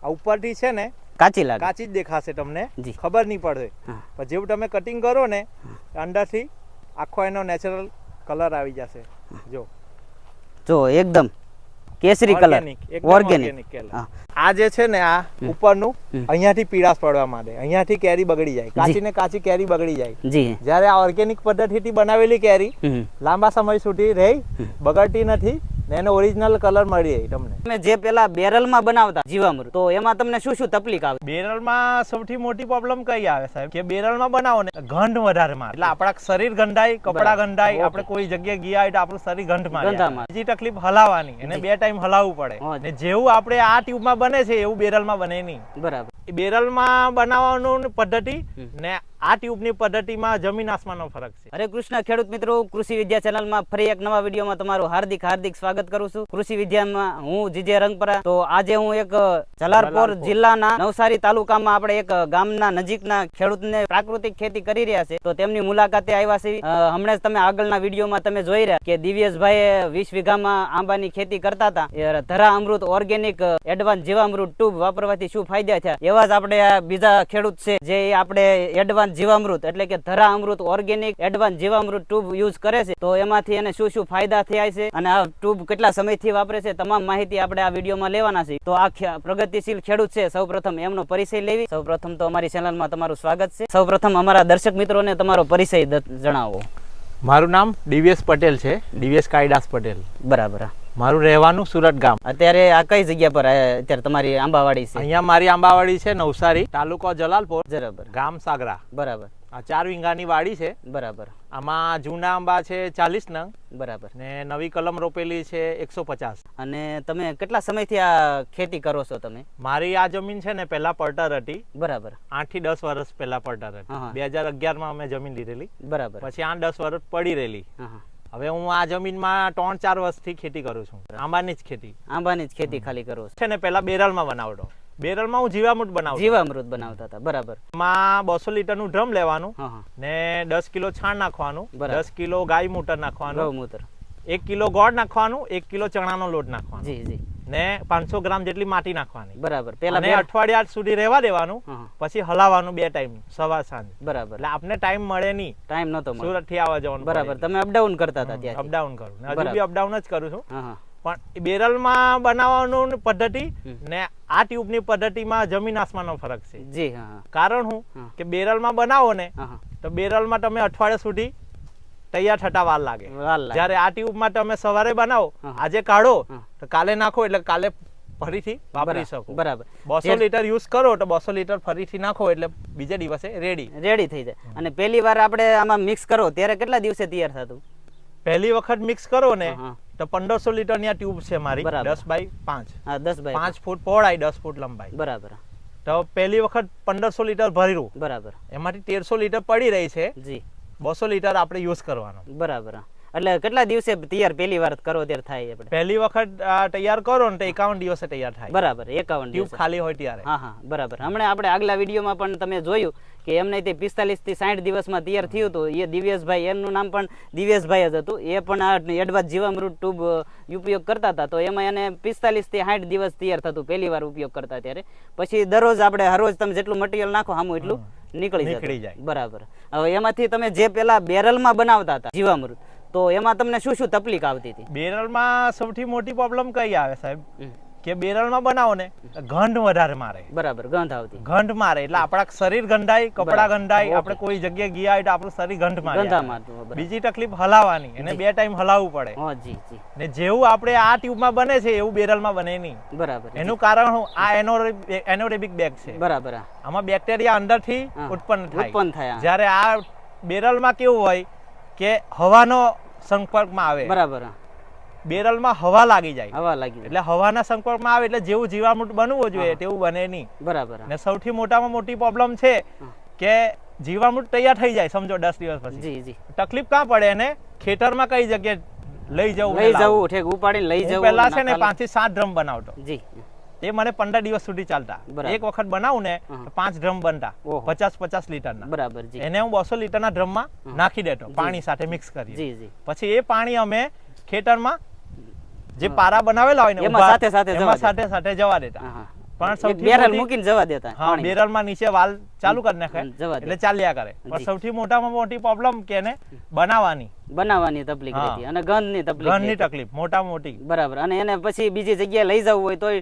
આ ઉપરથી છે ને કાચી લાગે, કાચી જ દેખાશે, તમને જી. ખબર નહીં પડે. હા. પણ જેવું તમે કટિંગ કરો ને અંદરથી આખો એનો નેચરલ કલર આવી જશે. જો એકદમ કેસરી કલર, ઓર્ગેનિક. આ જે છે ને આ ઉપરનું અહીંયાથી પીળાશ પડવા માંડે, અહીંયાથી કેરી બગડી જાય, કાચી ને કાચી કેરી બગડી જાય. જી. જ્યારે આ ઓર્ગેનિક પદ્ધતિથી બનાવેલી કેરી લાંબા સમય સુધી રહી, બગડતી નથી ને એનો ઓરિજિનલ કલર મળી જાય તમને. તમે જે પેલા બેરલ માં બનાવતા જીવામૃત, તો એમાં તમને શું શું તકલીફ આવે? બેરલમાં સૌથી મોટી પ્રોબ્લેમ કઈ આવે સાહેબ, કે બેરલમાં બનાવો ને ગંધ વધારે મારે, એટલે આપણા શરીર ગંધાય, કપડા ગંધાય, આપણે કોઈ જગ્યાએ ગયા હોય તો આપણું શરીર ગંધ મારે. બીજી તકલીફ હલાવવાની, એને 2 ટાઈમ હલાવવું પડે. ને જેવું આપણે આ ટ્યુબમાં બને છે એવું બેરલમાં બને નહીં. બરાબર. બેરલમાં બનાવવાનું પદ્ધતિ ને આ ટ્યુબની પદ્ધતિમાં જમીન આસમાનનો ફરક છે. હરે કૃષ્ણ ખેડૂત મિત્રો, કૃષિ વિદ્યા ચેનલમાં ફરી એક નવા વિડીયોમાં તમારું હાર્દિક સ્વાગત કરું છું. કૃષિ વિદ્યામાં હું જીજે રંગપરા. તો આજે હું એક જલાલપોર જિલ્લાના નવસારી તાલુકામાં આપણે એક ગામના નજીકના ખેડૂતને પ્રાકૃતિક ખેતી કરી રહ્યા છે, તો તેમની મુલાકાતે આવ્યા છે. હમણાં તમે આગળના વિડીયોમાં તમે જોઈ રહ્યા કે દિવ્યેશભાઈએ 20 વીઘામાં આંબાની ખેતી કરતા હતા. ધરા અમૃત ઓર્ગેનિક એડવાન્સ જીવામૃત ટ્યુબ વાપરવાથી શું ફાયદા થયા, એવા જ આપણે બીજા ખેડૂત છે જે આપણે એડવાન્સ જીવામૃત એટલે કે ધરા અમૃત ઓર્ગેનિક એડવાન્સ જીવામૃત ટ્યુબ યુઝ કરે છે, તો એમાંથી એને શું શું ફાયદા થયા છે અને આ ટ્યુબ કેટલા સમયથી વાપરે છે, તમામ માહિતી આપણે આ વિડીયોમાં લેવાના છે. તો આ પ્રગતિશીલ ખેડૂત છે, સૌપ્રથમ એમનો પરિચય લેવી. સૌપ્રથમ તો અમારી ચેનલમાં તમારું સ્વાગત છે. સૌપ્રથમ અમારા દર્શક મિત્રોને તમારો પરિચય જણાવો. મારું નામ દિવ્યેશ પટેલ છે, દિવ્યેશ કાયદાસ પટેલ. બરાબર. મારું રહેવાનું સુરત ગામ. અત્યારે આ કઈ જગ્યા પર અત્યારે તમારી આંબાવાડી છે? અહીંયા મારી આંબાવાડી છે નવસારી, તાલુકો જલાલપોર, બરાબર, ગામ સાગરા. બરાબર. આ 4 વીઘાની વાડી છે. બરાબર. આમાં જૂના આંબા છે 40 નંગ. બરાબર. ને નવી કલમ રોપેલી છે 150. અને તમે કેટલા સમયથી આ ખેતી કરો છો તમે? મારી આ જમીન છે ને પહેલા પડતર હતી. બરાબર. 8 થી 10 વર્ષ પહેલા પડતર હતી. 2011 માં અમે જમીન લીધેલી. બરાબર. પછી 8-10 વર્ષ પડી રહેલી. હવે હું આ જમીનમાં 3-4 વર્ષથી ખેતી કરું છું, આંબાની જ ખેતી. આંબાની જ ખેતી ખાલી કરો છે ને પેલા બેરલમાં બનાવતો. બેરલમાં હું જીવામૃત બનાવતો. જીવામૃત બનાવતા હતા. બરાબર. એમાં 200 લીટરનું ડ્રમ લેવાનું ને 10 કિલો છાણ નાખવાનું, 10 કિલો ગાય મૂત્ર નાખવાનું, ગૌમૂત્ર, 1 કિલો ગોળ નાખવાનું, 1 કિલો ચણાનો લોટ નાખવાનો, જી જી, ને 500 ગ્રામ જેટલી માટી નાખવાની. બરાબર. પેલા અઠવાડિયા સુધી રહેવા દેવાનું, પછી હલાવવાનું 2 ટાઈમ, સવાર સાંજ. બરાબર. એટલે આપને ટાઈમ મળે નહીં, ટાઈમ નતો મળે, સુરત થી આવવા જવાનું. બરાબર. તમે અપડાઉન કરતા હતા ત્યાં? અપડાઉન કરું, હજુ બી અપડાઉન જ કરું છું. પણ બેરલમાં બનાવવાનું પદ્ધતિ ને આ ટ્યુબની પદ્ધતિમાં જમીન આસમાનનો ફરક છે. જી હા. કારણ હું કે બેરલમાં બનાવો ને તો બેરલમાં તમે અઠવાડિયા સુધી તૈયાર થતા વાર લાગે. જ્યારે આ ટ્યુબમાં તમે સવારે બનાવો, આજે કાઢો તો કાલે નાખો એટલે કાલે ફરીથી વાપરી શકો. બરાબર. 200 લીટર યુઝ કરો તો 200 લીટર ફરીથી નાખો એટલે બીજા દિવસે રેડી થઈ જાય. અને પહેલી વાર આપણે આમાં મિક્સ કરો ત્યારે કેટલા દિવસે તૈયાર થતું? પહેલી વખત મિક્સ કરો ને તો 1500 લીટર ની આ ટ્યુબ છે મારી, 10 બાય 5. હા, 10 બાય 5 ફૂટ પહોળાઈ, 10 ફૂટ લંબાઈ. બરાબર. તો પહેલી વખત 1500 લીટર ભર્યું. બરાબર. એમાંથી 1300 લીટર પડી રહી છે. જી. 200 લીટર આપણે યુઝ કરવાનો. બરાબર. એટલે કેટલા દિવસે તૈયાર પહેલી વાર કરો ત્યારે થાય? આપણે પહેલી વખત તૈયાર કરો ને તો 51 દિવસે તૈયાર થાય. બરાબર. 51 દિવસ ખાલી હોય ત્યારે. હા. બરાબર. હમણાં આપણે આગલા વિડીયોમાં પણ તમે જોયું કે એમને તે 45 થી 60 દિવસમાં તૈયાર થયું હતું. એ દિવ્યેશભાઈ, એમનું નામ પણ દિવ્યેશભાઈ જ હતું. એ પણ આ એડવાન્સ જીવામૃત ટ્યુબ ઉપયોગ કરતા હતા, તો એમાં એને 45 થી 60 દિવસ તૈયાર થતું પહેલી વાર ઉપયોગ કરતા ત્યારે. પછી દરરોજ આપણે હરરોજ તમે જેટલું મટીરિયલ નાખો સામું એટલું નીકળી જાય. બરાબર. હવે એમાંથી તમે જે પેલા બેરલમાં બનાવતા હતા જીવામૃત, તો એમાં તમને શું શું તકલીફ આવતી હતી? બેરલમાં સૌથી મોટી પ્રોબ્લેમ કઈ આવે સાહેબ, કે બેરલમાં બનાવો ને ગંધ વધારે મારે. બરાબર. ગંધ આવતી, ગંધ મારે એટલે આપણા શરીર ગંધાય, કપડા ગંધાય, આપણે કોઈ જગ્યાએ ગયા હોય તો આપણું શરીર ગંધ મારે. બીજી તકલીફ હલાવવાની, એને 2 ટાઈમ હલાવવું પડે. ને જેવું આપણે આ ટ્યુબમાં બને છે એવું બેરલમાં બને નહીં. બરાબર. એનું કારણ આ એનોરેબિક બેગ છે. બરાબર. આમાં બેક્ટેરિયા અંદરથી ઉત્પન્ન થાય. જ્યારે આ બેરલમાં કેવું હોય કે હવાનો સંપર્કમાં આવે. બરાબર. બેરલમાં હવા લાગી જાય, એટલે હવાના સંપર્કમાં આવે એટલે જેવું જીવામૃત બનવું જોઈએ તેવું બને નહીં. બરાબર. ને સૌથી મોટામાં મોટી પ્રોબ્લેમ છે કે જીવામૃત તૈયાર થઈ જાય સમજો 10 દિવસ પછી. તકલીફ ક્યાં પડે? એને ખેતરમાં કઈ જગ્યાએ લઈ જવું, ઠેક ઉપાડીને લઈ જવું. પહેલા છે ને 5 થી 7 ડ્રમ બનાવતો. એ મને 15 દિવસ સુધી ચાલતા. એક વખત બનાવું ને 5 ડ્રમ બનતા 50-50 લીટરના. બરાબર. એને હું 200 લીટરના ડ્રમમાં નાખી દેતો, પાણી સાથે મિક્સ કરી. પછી એ પાણી અમે ખેતરમાં જે પારા બનાવેલા હોય ને એમાં સાથે જવા દેતા. પણ સૌથી બેરલ મોટી- મૂકીને જવા દેતા હા પાણીમાં. બેરલમાં નીચે વાલ ચાલુ કરી નાખે જવા દે. એટલે ચાલ્યા કરે પણ જી. સૌથી મોટામાં મોટી પ્રોબ્લેમ કે એને બનાવવાની બનાવવાની તકલીફ હા. રહેતી અને ગંધની તકલીફ ઘરની રહેતી. તકલીફ મોટામાં મોટી બરાબર. અને એને પછી બીજી જગ્યાએ લઈ જવું હોય તોય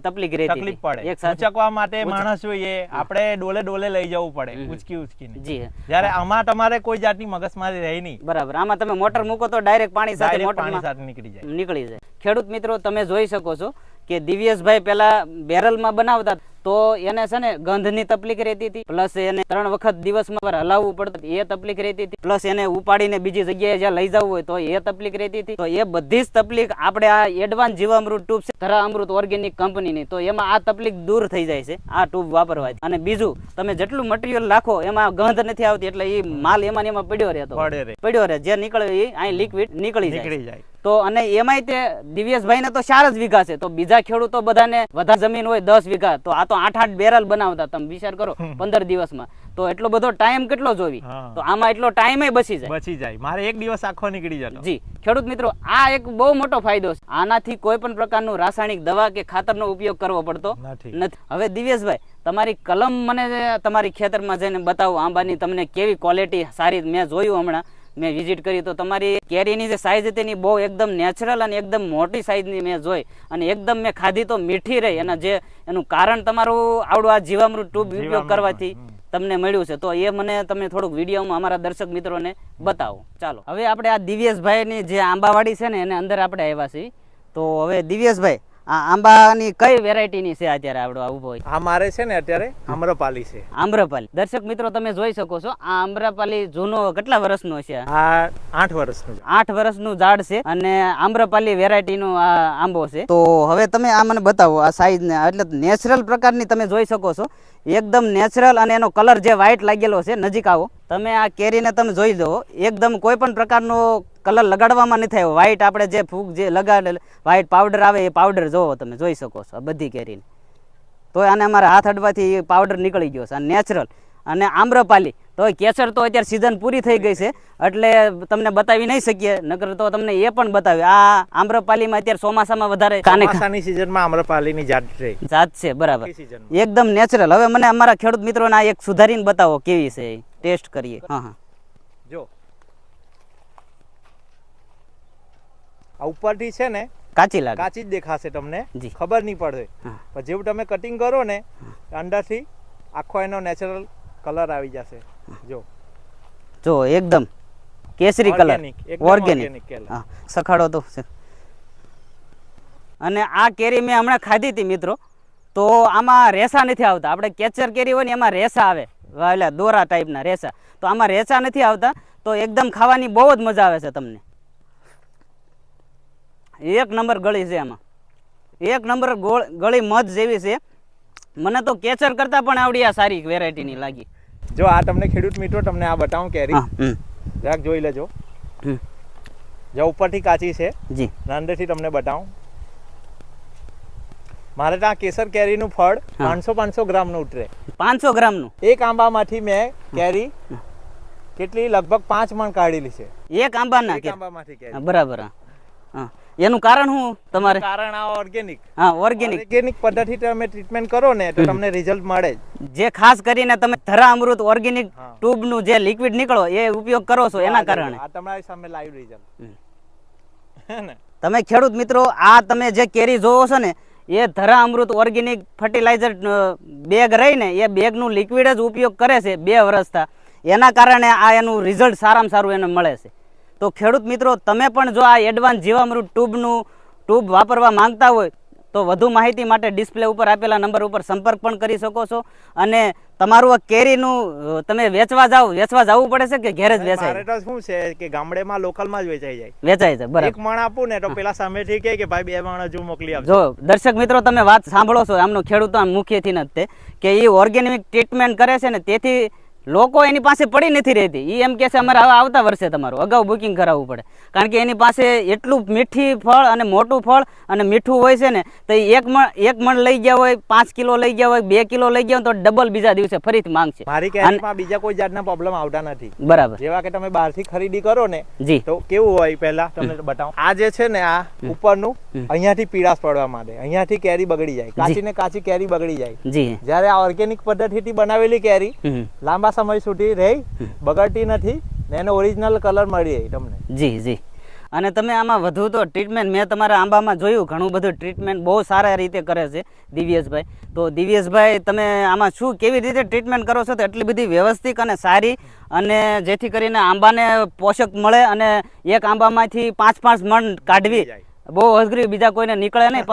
તકલીફ રહેતી તકલીફ હતી. પડે એક સાથે ઉચકવા માટે માણસ જોઈએ આપણે ડોલે ડોલે લઈ જવું પડે ઉચકી ઉચકીને જી જ્યારે આમાં તમારે કોઈ જાતની મગજમારી રહી નહીં બરાબર. આમાં તમે મોટર મૂકો તો ડાયરેક્ટ પાણી સાથે Direct પાણી મોટરમાં સાથે નીકળી જાય નીકળી જાય. ખેડૂત મિત્રો તમે જોઈ શકો છો કે દિવ્યેશભાઈ પેલા બેરલમાં બનાવતા તો એને છે ને ગંધની તકલીફ રહેતી હતી, પ્લસ એને 3 વખત દિવસમાં વાર હલાવવું પડતું એ તકલીફ રહેતી હતી, પ્લસ એને ઉપાડીને બીજી જગ્યાએ જ્યાં લઈ જવું હોય તો એ તકલીફ રહેતી હતી. તો એ બધી જ તકલીફ આપણે આ એડવાન્સ જીવામૃત ટ્યુબ છે ધરા અમૃત ઓર્ગેનિક કંપનીની, તો એમાં આ તકલીફ દૂર થઈ જાય છે આ ટ્યુબ વાપરવાથી. અને બીજું તમે જેટલું મટીરિયલ નાખો એમાં ગંધ નથી આવતી એટલે એ માલ એમાં ને એમાં પડ્યો રહેતો પડ્યો રહે, જે નીકળે એ અહીં લિક્વિડ નીકળી જાય. તો અને એમાંય તે દિવ્યેશભાઈ ને તો 4 જ વીઘા છે, તો બીજા ખેડૂતો બધાને વધારે જમીન હોય 10 વીઘા, તો આ તો 8-8 બેરલ બનાવતા. તમે વિચાર કરો 15 દિવસમાં, તો એટલો બધો ટાઈમ કેટલો જોવી, તો આમાં એટલો ટાઈમ બચી જાય. મારે એક દિવસ આખો નીકળી જતો. જી ખેડૂત મિત્રો, આ એક બહુ મોટો ફાયદો છે. આનાથી કોઈ પણ પ્રકારનું રાસાયણિક દવા કે ખાતરનો ઉપયોગ કરવો પડતો નથી. હવે દિવ્યેશભાઈ તમારી કલમ મને તમારી ખેતરમાં જઈને બતાવો આંબાની, તમને કેવી ક્વોલિટી સારી. મેં જોયું હમણાં મેં વિઝિટ કરી તો તમારી કેરીની જે સાઈઝ હતી એની બહુ એકદમ નેચરલ અને એકદમ મોટી સાઈઝની મેં જોઈ, અને એકદમ મેં ખાધી તો મીઠી રહી. અને જે એનું કારણ તમારું આવડું આ જીવામૃત ટ્યુબ ઉપયોગ કરવાથી તમને મળ્યું છે. તો એ મને તમે થોડુંક વિડીયોમાં અમારા દર્શક મિત્રોને બતાવો. ચાલો હવે આપણે આ દિવ્યેશભાઈની જે આંબાવાડી છે ને એને અંદર આપણે આવ્યા છીએ. તો હવે દિવ્યેશભાઈ આ આંબાની કઈ વેરાયટીની છે અત્યારે આવડો ઉભો હોય? આ મારે છે ને અત્યારે આમ્રપાલી છે. આમ્રપાલી. દર્શક મિત્રો તમે જોઈ શકો છો આ આમ્રપાલી જૂનો કેટલા વર્ષનો છે? આ 8 વર્ષનો છે. 8 વર્ષનું ઝાડ છે અને આમ્રપાલી વેરાયટીનો આ આંબો છે. તો હવે તમે આ મને બતાવો આ સાઈઝ ને, એટલે નેચરલ પ્રકારની તમે જોઈ શકો છો, એકદમ નેચરલ. અને એનો કલર જે વ્હાઈટ લાગેલો છે, નજીક આવો તમે આ કેરીને તમે જોઈ લો, એકદમ કોઈ પણ પ્રકારનો કલર લગાડવામાં નથી આવ્યો. વ્હાઈટ આપણે જે ફૂગ જે લગાડે વ્હાઈટ પાવડર આવે એ પાવડર જોવો તમે જોઈ શકો છો આ બધી કેરીને. તો આને અમારા હાથ અડવાથી પાવડર નીકળી ગયો છે. આ નેચરલ. અને આમ્રપાલી તો કેસર તો અત્યારે સિઝન પૂરી થઈ ગઈ છે એટલે તમને બતાવી નહીં શકીએ, નકર તો તમને એ પણ બતાવી. આ આમ્રપાલીમાં અત્યારે ચોમાસામાં વધારે ચોમાસાની સિઝનમાં આમ્રપાલીની જાત છે. બરાબર, એકદમ નેચરલ. હવે મને અમારા ખેડૂત મિત્રોને આ એક સુધારીને બતાવો કેવી છે, ટેસ્ટ કરીએ. હા જો આ ઉપરથી છે ને કાચી લાગે, કાચી જ દેખાશે તમને, ખબર નહીં પડે. પણ જેવું તમે કટિંગ કરો ને અંદરથી આખો એનો નેચરલ કલર આવી જશે. જો એકદમ કેસરી કલર, ઓર્ગેનિક. સખાડો તો. અને આ કેરી મેં હમણાં ખાધી હતી મિત્રો, તો આમાં રેસા નથી આવતા. આપણે કેચર કેરી હોય ને એમાં રેસા આવે, એટલે દોરા ટાઈપના રેસા, તો આમાં રેસા નથી આવતા. તો એકદમ ખાવાની બહુ જ મજા આવે છે તમને. એક નંબર ગળી છે આમાં, એક નંબર ગળી મધ જેવી છે. મને તો કેચર કરતા પણ આવડી આ સારી વેરાયટીની લાગી. જો આ તમને ખેડૂત મિત્રો તમને આ બતાવું કેરી, જરાક જોઈ લેજો. જો ઉપરથી કાચી છે જી, અંદરથી તમને બતાવું. મારે ત્યાં કેસર કેરીનું ફળ 500 ગ્રામનું ઉતરે. 500 ગ્રામનું એક આંબામાંથી મેં કેરી કેટલી લગભગ 5 મણ કાઢેલી છે એક આંબાના આંબામાંથી કેરી. બરાબર. એનું કારણ શું તમારે? કારણ આ ઓર્ગેનિક. ઓર્ગેનિક પદ્ધતિ તમે ટ્રીટમેન્ટ કરો ને તો તમને રિઝલ્ટ મળે. જે ખાસ કરીને તમે ધરા અમૃત ઓર્ગેનિક ટ્યુબ નું જે લિક્વિડ નીકળો એ ઉપયોગ કરો છો એના કારણે આ તમારી સામે લાઈવ રિઝલ્ટ. તમે ખેડૂત મિત્રો આ તમે જે કેરી જોવો છો ને એ ધરા અમૃત ઓર્ગેનિક ફર્ટિલાઇઝર બેગ રહી ને એ બેગ નું લિક્વિડ જ ઉપયોગ કરે છે 2 વર્ષથી. એના કારણે આ એનું રિઝલ્ટ સારામાં સારું એને મળે છે. તો ખેડૂત મિત્રો તમે પણ જો આ એડવાન્સ જીવામૃત ટ્યુબ વાપરવા માંગતા હોય તો વધુ માહિતી માટે ડિસ્પ્લે ઉપર આપેલા નંબર ઉપર સંપર્ક પણ કરી શકો છો. અને તમારું આ કેરીનું તમે વેચવા જવું પડે છે કે ઘેર જ વેચાય? મારે શું છે કે ગામડેમાં લોકલમાં જ વેચાઈ જાય. બરાબર. 1 મણ આપું ને તો પેલા સામેથી કહે કે ભાઈ 2 મણ હજુ મોકલી આપજો. જો દર્શક મિત્રો તમે વાત સાંભળો છો, આમનો ખેડૂતો મુખ્યથી નથી કે એ ઓર્ગેનિક ટ્રીટમેન્ટ કરે છે ને તેથી લોકો એની પાસે પડી નથી રહેતી. એ એમ કે છે અમારે હવે આવતા વર્ષે તમારું અગાઉ બુકિંગ કરાવવું પડે, કારણ કે એની પાસે એટલું મીઠી ફળ અને મોટું ફળ અને મીઠું હોય છે ને, તો એક મણ લઈ ગયા હોય, 5 કિલો લઈ ગયા હોય, 2 કિલો લઈ ગયા હોય તો ડબલ બીજા દિવસે ફરીથી માંગશે. મારી કેરીમાં બીજા કોઈ જાતના પ્રોબ્લેમ આવતા નથી. બરાબર. જેવા કે તમે બહારથી ખરીદી કરો ને જી, તો કેવું હોય પહેલા તમને બતાવો. આ જે છે ને આ ઉપરનું અહીંયાથી પીળાશ પડવા માંડે, અહીંયાથી કેરી બગડી જાય, કાચી ને કાચી કેરી બગડી જાય. જી. જ્યારે આ ઓર્ગેનિક પદ્ધતિથી બનાવેલી કેરી લાંબા સમય સુધી રહી, બગડતી નથી ને એનો ઓરિજિનલ કલર મળી જાય તમને. જી જી. અને તમે આમાં વધુ તો ટ્રીટમેન્ટ મેં તમારા આંબામાં જોયું, ઘણું બધું ટ્રીટમેન્ટ બહુ સારા રીતે કરે છે દિવ્યેશભાઈ. તો દિવ્યેશભાઈ તમે આમાં શું કેવી રીતે ટ્રીટમેન્ટ કરો છો? તો એટલી બધી વ્યવસ્થિત અને સારી, અને જેથી કરીને આંબાને પોષક મળે અને એક આંબામાંથી 5 મણ કાઢવી બહુ અઘરી, બીજા કોઈને નીકળે નહીં.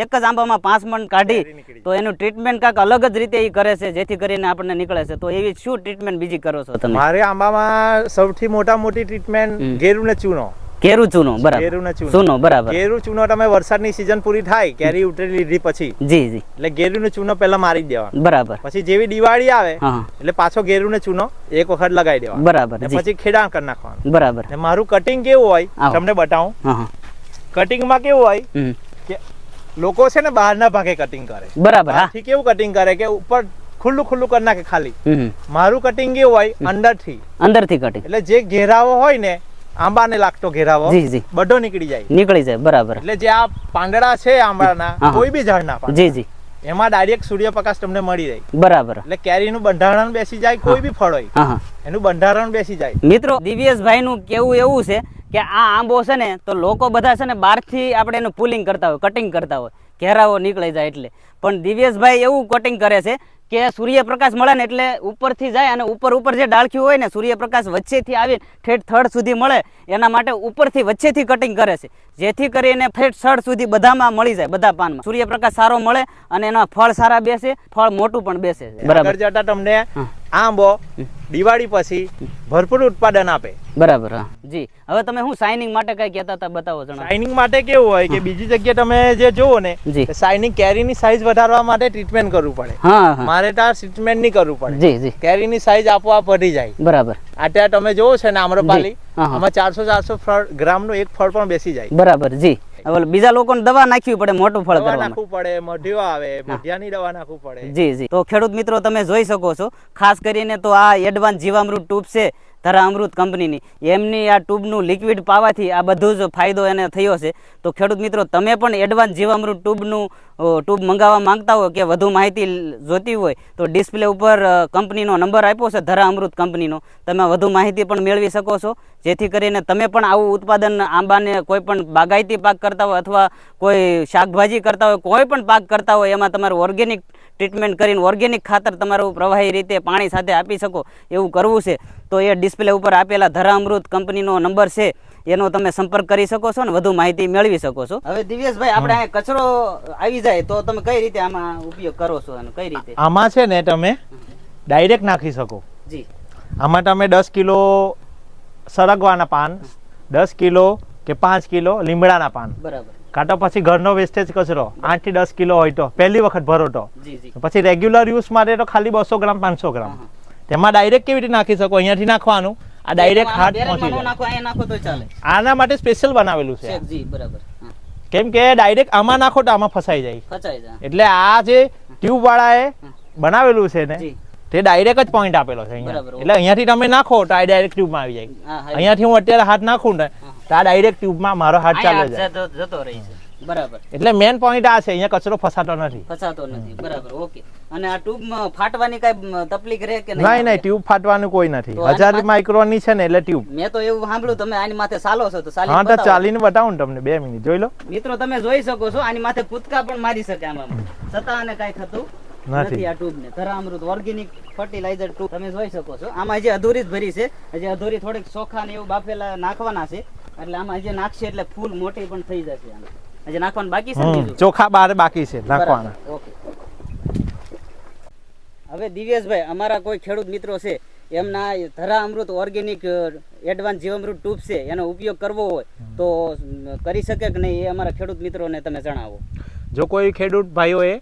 એક જ આંબામાં 5 મણ કાઢી તો એનું ટ્રીટમેન્ટ કાંઈક અલગ જ રીતે એ કરે છે, જેથી કરીને આપણને નીકળે છે. તો એવી શું ટ્રીટમેન્ટ બીજી કરો છો તમે? મારે આંબામાં સૌથી મોટી ટ્રીટમેન્ટ ગેરુ ને ચૂનો. કેરું ચૂનો, બરાબર. કેરું ને ચૂનો, બરાબર. કેરું ચૂનો તમે વરસાદની સીઝન પૂરી થાય, કેરી ઉતરી લીધી પછી, જી જી, એટલે ગેરુ ને ચૂનો પહેલા મારી જ દેવાનો. બરાબર. પછી જેવી દિવાળી આવે એટલે પાછો ગેરુ ને ચૂનો એક વખત લગાવી દેવાનો. બરાબર. પછી ખેડાણ કરી નાખવાનું. બરાબર. મારું કટિંગ કેવું હોય તમને બતાવું. કટિંગમાં કેવું હોય કે લોકો છે ને બહારના ભાગે કટિંગ કરે. બરાબર. હા, કેવું કટિંગ કરે કે ઉપર ખુલ્લું કરી નાખે ખાલી. મારું કટિંગ કેવું હોય અંદરથી કટિંગ, એટલે જે ઘેરાવો હોય ને આંબાને લાગતો ઘેરાવો બધો નીકળી જાય. બરાબર. એટલે જે આ પાંદડા છે આંબાના કોઈ બી ઝાડના જી જી, એમાં ડાયરેક્ટ સૂર્યપ્રકાશ તમને મળી જાય. બરાબર. એટલે કેરીનું બંધારણ બેસી જાય, કોઈ બી ફળ હોય એનું બંધારણ બેસી જાય. મિત્રો, દિવ્યેશભાઈ નું કેવું એવું છે કે આ આંબો છે ને, તો લોકો બધા છે ને બહારથી આપણે એનું પુલિંગ કરતા હોય, કટિંગ કરતા હોય, ઘેરાવો નીકળી જાય એટલે. પણ દિવ્યેશભાઈ એવું કટિંગ કરે છે કે સૂર્યપ્રકાશ મળે ને એટલે ઉપરથી જાય, અને ઉપર જે ડાળખી હોય ને સૂર્યપ્રકાશ વચ્ચેથી આવી ઠેઠ થડ સુધી મળે, એના માટે ઉપરથી વચ્ચેથી કટિંગ કરે છે, જેથી કરીને ઠેઠ થડ સુધી બધામાં મળી જાય, બધા પાનમાં સૂર્યપ્રકાશ સારો મળે અને એના ફળ સારા બેસે, ફળ મોટું પણ બેસે. બરાબર. જતા તમને આંબો દિવાળી પછી ભરપૂર ઉત્પાદન આપે. બરાબર. હા જી. હવે તમે શું શાઇનિંગ માટે કઈ કહેતા હતા, બતાવો જણાવો. શાઇનિંગ માટે કેવું હોય કે બીજી જગ્યાએ તમે જે જોવો ને, શાઇનિંગ કેરીની સાઈઝ વધારવા માટે ટ્રીટમેન્ટ કરવું પડે. મારે ત્યાં ટ્રીટમેન્ટ નહીં કરવું પડે. જી જી. કેરીની સાઈઝ આપોઆપ વધી જાય. બરાબર. અત્યારે તમે જોવો છે ને આમ્રપાલી, આમાં 400 ગ્રામનું એક ફળ પણ બેસી જાય. બરાબર. જી. બીજા લોકોને દવા નાખવી પડે, મોટું ફળ કરવા નાખવું પડે, મઢિયો આવે, મઢિયાની દવા નાખવું પડે. જી જી. તો ખેડૂત મિત્રો તમે જોઈ શકો છો, ખાસ કરીને તો આ એડવાન્સ જીવામૃત ટ્યુબ છે ધરા અમૃત કંપનીની, એમની આ ટ્યુબનું લિક્વિડ પાવાથી આ બધું જ ફાયદો એને થયો છે. તો ખેડૂત મિત્રો તમે પણ એડવાન્સ જીવામૃત ટ્યુબ મંગાવવા માંગતા હોય કે વધુ માહિતી જોતી હોય તો ડિસ્પ્લે ઉપર કંપનીનો નંબર આપ્યો છે ધરા અમૃત કંપનીનો, તમે વધુ માહિતી પણ મેળવી શકો છો, જેથી કરીને તમે પણ આવું ઉત્પાદન આંબાને કોઈ પણ બાગાયતી પાક કરતા હોય અથવા કોઈ શાકભાજી કરતા હોય, કોઈ પણ પાક કરતા હોય, એમાં તમારું ઓર્ગેનિક ટ્રીટમેન્ટ કરીને ઓર્ગેનિક ખાતર તમારું પ્રવાહી રીતે પાણી સાથે આપી શકો એવું કરવું છે તો એ ડિસ્પ્લે ઉપર આપેલા ધરા અમૃત કંપનીનો નંબર છે, એનો તમે સંપર્ક કરી શકો છો ને વધુ માહિતી મેળવી શકો છો. હવે દિવ્યેશભાઈ, આપણે આ કચરો આવી જાય તો તમે કઈ રીતે આમાં ઉપયોગ કરો છો અને કઈ રીતે? આમાં છે ને તમે ડાયરેક્ટ નાખી શકો. જી. આમાં તમે 10 કિલો સરગવાના પાન, 10 કિલો કે 5 કિલો લીમડાના પાન, બરાબર, કાંતો પછી ઘરનો વેસ્ટેજ કચરો 8 થી 10 કિલો હોય તો પહેલી વખત ભરો તો, પછી રેગ્યુલર યુઝ માટે તો ખાલી 200 ગ્રામ 500 ગ્રામ, તેમાં ડાયરેક્ટ કેવી રીતે નાખી શકો? અહીંયાથી નાખવાનું, આ ડાયરેક્ટ હાથ પહોંચી જાય. આના માટે સ્પેશિયલ બનાવેલું છે. કેમ કે ડાયરેક્ટ આમાં નાખો તો આમાં ફસાઈ જાય, એટલે આ જે ટ્યુબ વાળાએ બનાવેલું છે ને તે ડાયરેક્ટ જ પોઈન્ટ આપેલો છે અહીંયા, એટલે અહીંયાથી તમે નાખો તો આ ડાયરેક્ટ ટ્યુબમાં આવી જાય. અહીંયાથી હું અત્યારે હાથ નાખું ને તો આ ડાયરેક્ટ ટ્યુબમાં મારો હાથ ચાલે જાય. બરાબર. એટલે મેઇન પોઈન્ટ આ છે, અહીંયા કચરો ફસાતો નથી. બરાબર. ઓકે. અને આ ટ્યુબ ફાટવાની કઈ તકલીફ રહે કે નહીં? નહીં, ટ્યુબ ફાટવાનું કોઈ નથી. 1000 માઇક્રોન ની છે ને એટલે ટ્યુબ. મેં તો એવું સાંભળ્યું તમે આની માથે ચાલો છો તો હા, તો ચાલીને બતાવું ને તમને 2 મિનિટ જોઈ લો. મિત્રો તમે જોઈ શકો છો, આની માથે કૂદકા પણ મારી શકે આમાં, છતાં આને કઈ થતું નથી. આ ટ્યુબ ને ધરા અમૃત ઓર્ગેનિક ફર્ટિલાઇઝર ટ્યુબ તમે જોઈ શકો છો. આમાં જે અધૂરી જ ભરી છે, હજી અધૂરી થોડીક ચોખા ને એવું બાફેલા નાખવાના છે, એટલે આમાં જે નાખશે એટલે ફૂલ મોટી પણ થઈ જશે. આમાં હજી નાખવાનું બાકી છે, ચોખા બાર બાકી છે નાખવાના. ઓકે. હવે દિવ્યેશભાઈ, અમારા કોઈ ખેડૂત મિત્રો છે એમના ધરા અમૃત ઓર્ગેનિક એડવાન્સ જીવામૃત ટ્યુબ છે એનો ઉપયોગ કરવો હોય તો કરી શકે કે નહીં, એ અમારા ખેડૂત મિત્રોને તમે જણાવો. જો કોઈ ખેડૂત ભાઈઓએ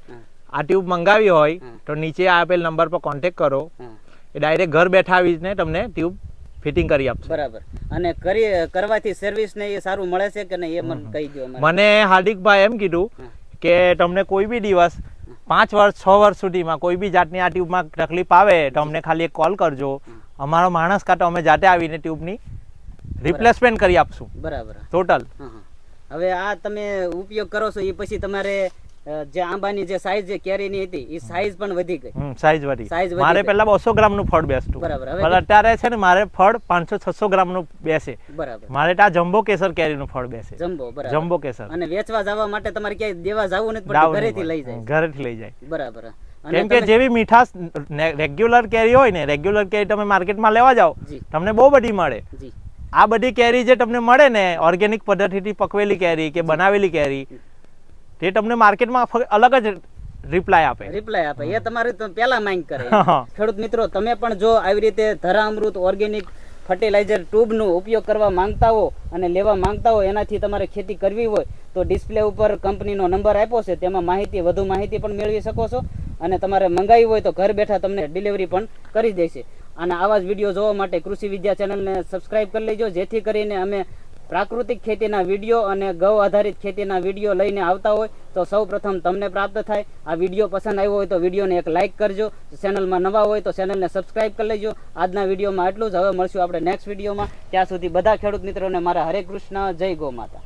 આ ટ્યુબ મંગાવી હોય તો નીચે આપેલ નંબર પર કોન્ટેક્ટ કરો. એ ડાયરેક્ટ ઘર બેઠા આવીને તમને ટ્યુબ ફિટિંગ કરી આપશે. બરાબર. અને કરવાથી સર્વિસ ને એ સારું મળે છે કે નહીં એ મને કહી દો. મને હાર્દિકભાઈ એમ કીધું કે તમને કોઈ બી દિવસ 5 વર્ષ 6 વર્ષ સુધીમાં કોઈ બી જાતની આ ટ્યુબમાં તકલીફ આવે તો અમને ખાલી એક કોલ કરજો, અમારો માણસ કાં તો અમે જાતે આવીને ટ્યુબની રિપ્લેસમેન્ટ કરી આપશું. બરાબર. ટોટલ. હવે આ તમે ઉપયોગ કરો છો એ પછી તમારે જે આંબાની જે સાઈઝ જે કેરીની હતી એ સાઈઝ પણ વધી ગઈ. સાઈઝ વધી. મારે પહેલા 200 ગ્રામનું ફળ બેસતું. બરાબર. પણ અત્યારે છે ને મારે ફળ 500-600 ગ્રામનું બેસે. બરાબર. મારે ત્યાં જમ્બો કેસર કેરીનું ફળ બેસે. જમ્બો. બરાબર. જમ્બો કેસર. અને વેચવા જવા માટે તમારે ક્યાંય દેવા જવું નથી પડતું, ઘરેથી લઈ જાય. ઘરેથી લઈ જાય. બરાબર. કેમ કે જેવી મીઠાશ રેગ્યુલર કેરી હોય ને, રેગ્યુલર કેરી તમે માર્કેટમાં લેવા જાઓ તમને બહુ બધી મળે. આ બધી કેરી જે તમને મળે ને ઓર્ગેનિક પદ્ધતિથી પકવેલી કેરી કે બનાવેલી કેરી, તે તમને માર્કેટમાં અલગ જ રિપ્લાય આપે. એ તમારે પેલા માંગ કરે. ખેડૂત મિત્રો, તમે પણ જો આવી રીતે ધરા અમૃત ઓર્ગેનિક ફર્ટિલાઇઝર ટ્યુબનો ઉપયોગ કરવા માંગતા હો અને લેવા માંગતા હો, એનાથી તમારે ખેતી કરવી હોય તો ડિસ્પ્લે ઉપર કંપનીનો નંબર આપ્યો છે, તેમાં વધુ માહિતી પણ મેળવી શકો છો. અને તમારે મંગાવી હોય તો ઘર બેઠા તમને ડિલિવરી પણ કરી દેશે. અને આવા જ વિડીયો જોવા માટે કૃષિ વિદ્યા ચેનલને સબસ્ક્રાઇબ કરી લેજો, જેથી કરીને અમે પ્રાકૃતિક ખેતીના વિડીયો અને ગૌ આધારિત ખેતીના વિડીયો લઈને આવતા હોય તો સૌ પ્રથમ તમને પ્રાપ્ત થાય. આ વિડીયો પસંદ આવ્યો હોય તો વિડીયોને એક લાઇક કરજો, ચેનલમાં નવા હોય તો ચેનલને સબસ્ક્રાઇબ કરી લેજો. આજના વિડીયોમાં આટલું જ. હવે મળશું આપણે નેક્સ્ટ વિડીયોમાં. ત્યાં સુધી બધા ખેડૂત મિત્રોને મારા હરે કૃષ્ણ, જય ગૌ માતા.